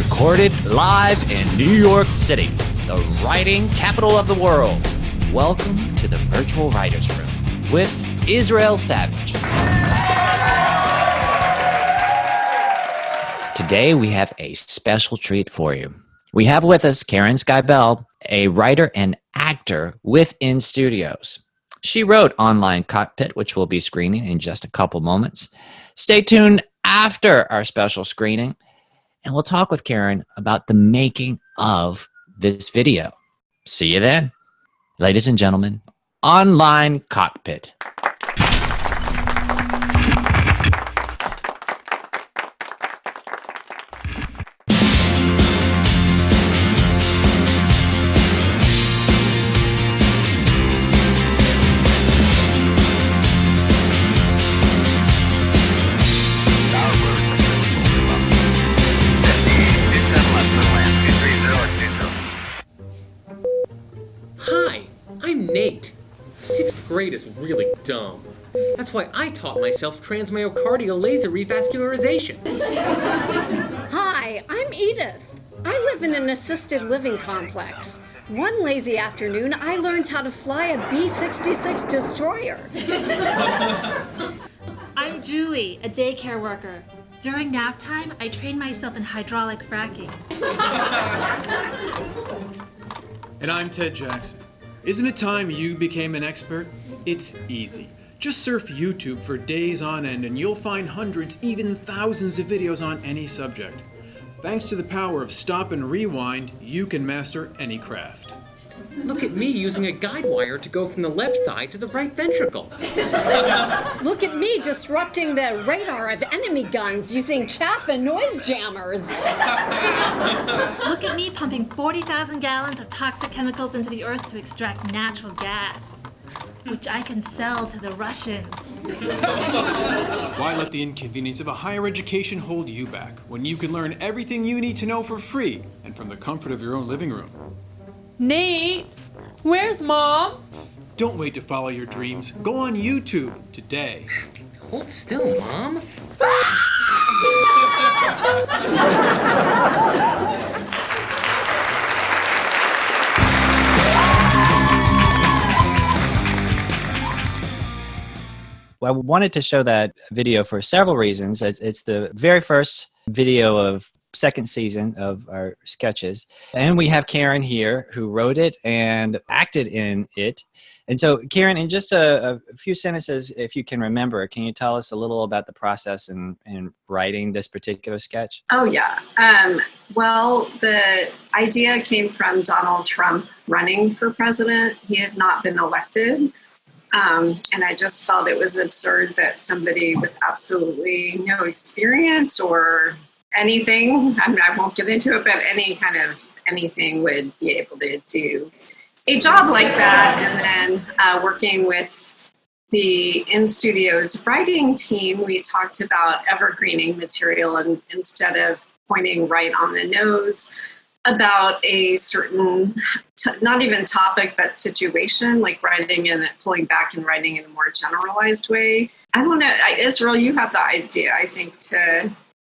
Recorded live in New York City, the writing capital of the world. Welcome to the Virtual Writers Room with Israel Savage. Today we have a special treat for you. We have with us Karen Skybell, a writer and actor within Studios. She wrote Online Cockpit, which we'll be screening in just a couple moments. Stay tuned after our special screening, and we'll talk with Karen about the making of this video. See you then. Ladies and gentlemen, Online Cockpit. Hi, I'm Nate. 6th grade is really dumb. That's why I taught myself transmyocardial laser revascularization. Hi, I'm Edith. I live in an assisted living complex. One lazy afternoon, I learned how to fly a B-66 destroyer. I'm Julie, a daycare worker. During nap time, I trained myself in hydraulic fracking. And I'm Ted Jackson. Isn't it time you became an expert? It's easy. Just surf YouTube for days on end and you'll find hundreds, even thousands of videos on any subject. Thanks to the power of stop and rewind, you can master any craft. Look at me using a guide wire to go from the left thigh to the right ventricle. Look at me disrupting the radar of enemy guns using chaff and noise jammers. Look at me pumping 40,000 gallons of toxic chemicals into the earth to extract natural gas, which I can sell to the Russians. Why let the inconvenience of a higher education hold you back when you can learn everything you need to know for free and from the comfort of your own living room? Nate, where's Mom? Don't wait to follow your dreams. Go on YouTube today. Hold still, Mom. Well, I wanted to show that video for several reasons. It's the very first video of second season of our sketches. And we have Karen here who wrote it and acted in it. And so, Karen, in just a few sentences, if you can remember, can you tell us a little about the process in writing this particular sketch? Oh, yeah. Well, the idea came from Donald Trump running for president. He had not been elected. And I just felt it was absurd that somebody with absolutely no experience or anything, I mean, I won't get into it, but any kind of anything would be able to do a job like that. And then working with the in-studios writing team, we talked about evergreening material and instead of pointing right on the nose about a certain, not even topic, but situation, like writing and pulling back and writing in a more generalized way. I don't know, Israel, you had the idea, I think, to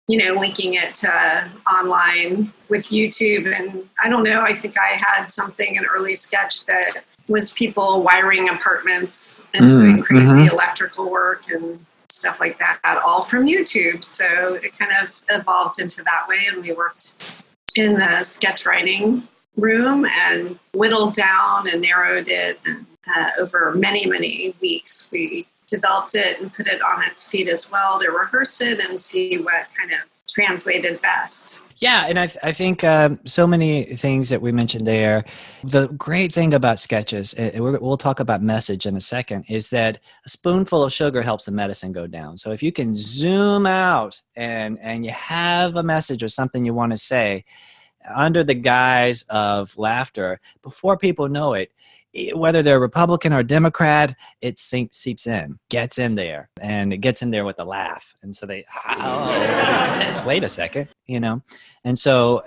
linking it to online with YouTube. And I don't know, I think I had something, an early sketch that was people wiring apartments and doing crazy electrical work and stuff like that, all from YouTube. So it kind of evolved into that way. And we worked in the sketch writing room and whittled down and narrowed it. And over many, many weeks, we developed it and put it on its feet as well to rehearse it and see what kind of translated best. Yeah, and I think so many things that we mentioned there. The great thing about sketches, and we'll talk about message in a second, is that a spoonful of sugar helps the medicine go down. So if you can zoom out and you have a message or something you want to say under the guise of laughter, before people know it, whether they're Republican or Democrat, it seeps in, gets in there, and it gets in there with a laugh. And so they, wait a second, And so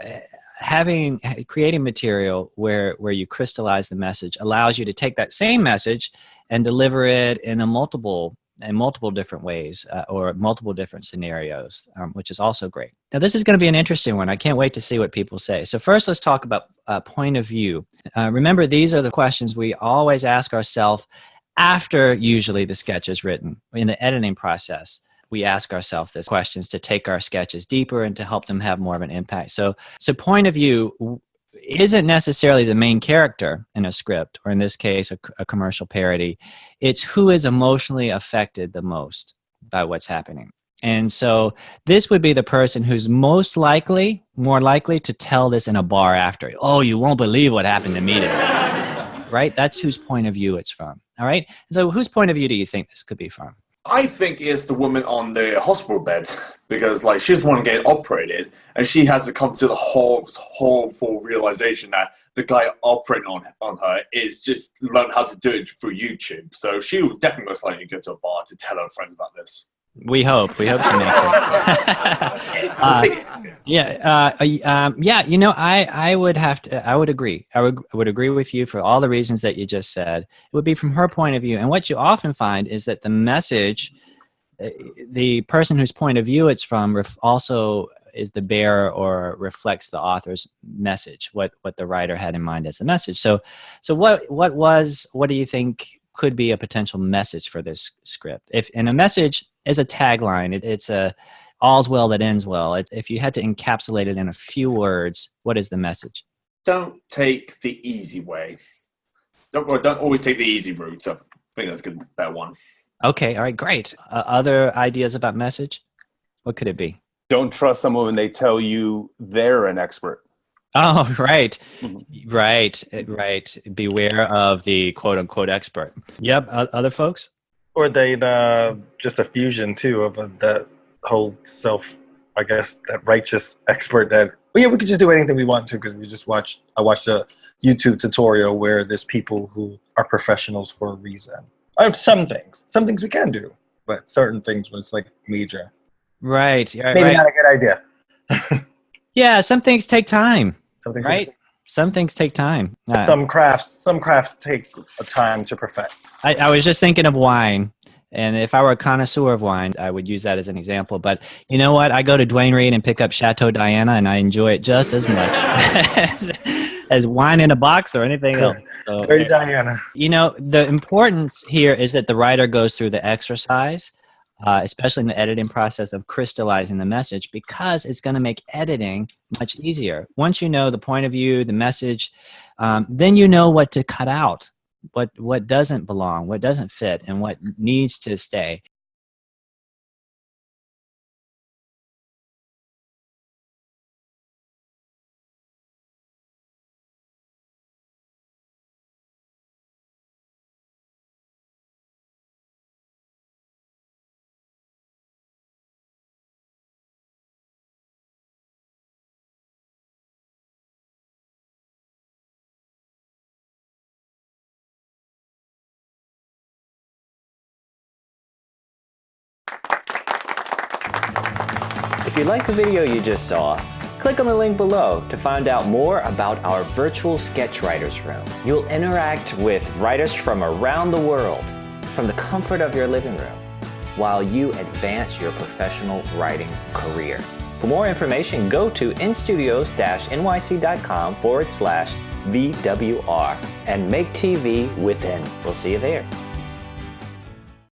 creating material where you crystallize the message allows you to take that same message and deliver it in a multiple in multiple different ways or multiple different scenarios, which is also great. Now, this is going to be an interesting one. I can't wait to see what people say. So first, let's talk about point of view. Remember, these are the questions we always ask ourselves after usually the sketch is written. In the editing process, we ask ourselves these questions to take our sketches deeper and to help them have more of an impact. So point of view isn't necessarily the main character in a script, or in this case, a commercial parody. It's who is emotionally affected the most by what's happening. And so this would be the person who's more likely to tell this in a bar after. Oh, you won't believe what happened to me today. Right? That's whose point of view it's from. All right? So whose point of view do you think this could be from? I think it's the woman on the hospital bed, because like she's the one getting operated, and she has to come to the horrible realization that the guy operating on her is just learned how to do it through YouTube. So she will definitely most likely go to a bar to tell her friends about this. We hope she makes it. I would agree. I would agree with you for all the reasons that you just said. It would be from her point of view. And what you often find is that the message, the person whose point of view it's from also is the bearer or reflects the author's message, what the writer had in mind as the message. So what do you think could be a potential message for this script? And a message is a tagline. It's a all's well that ends well. If you had to encapsulate it in a few words, what is the message? Don't take the easy way. Don't always take the easy route. I think that's a better one. Okay, all right, great. Other ideas about message? What could it be? Don't trust someone when they tell you they're an expert. Oh, right. Right. Beware of the quote unquote expert. Yep. Other folks? Or they'd just a fusion too of that whole I guess, that righteous expert that, we could just do anything we want to because I watched a YouTube tutorial where there's people who are professionals for a reason. Some things we can do, but certain things when it's like major. Right. Maybe not a good idea. Yeah. Some things take time. Right? Some things take time. Some crafts take a time to perfect. I was just thinking of wine, and if I were a connoisseur of wine, I would use that as an example. But you know what? I go to Duane Reade and pick up Chateau Diana, and I enjoy it just as much as wine in a box or anything else. So, Dirty Diana. The importance here is that the writer goes through the exercise, especially in the editing process of crystallizing the message, because it's going to make editing much easier. Once you know the point of view, the message, then you know what to cut out, what doesn't belong, what doesn't fit, and what needs to stay. If you like the video you just saw, click on the link below to find out more about our virtual sketch writers room. You'll interact with writers from around the world from the comfort of your living room while you advance your professional writing career. For more information, go to instudios-nyc.com/VWR and MakeTVwithin. We'll see you there.